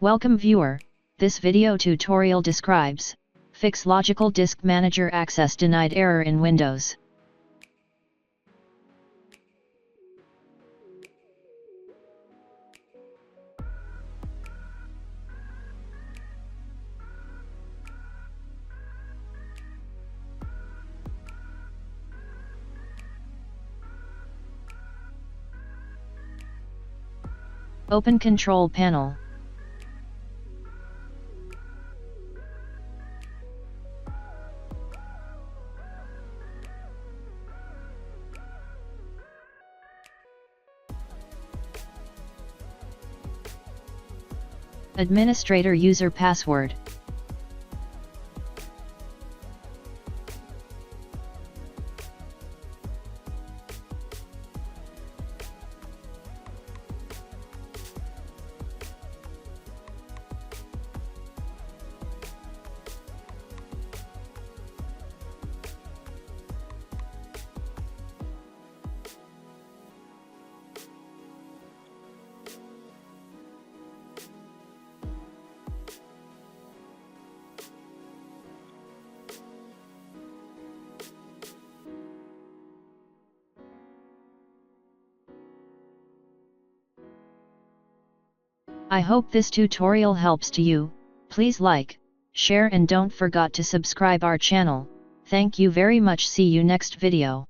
Welcome viewer, this video tutorial describes, fix logical disk manager access denied error in Windows. Open Control Panel. Administrator user password. I hope this tutorial helps to you. Please like, share and don't forget to subscribe our channel. Thank you very much. See you next video.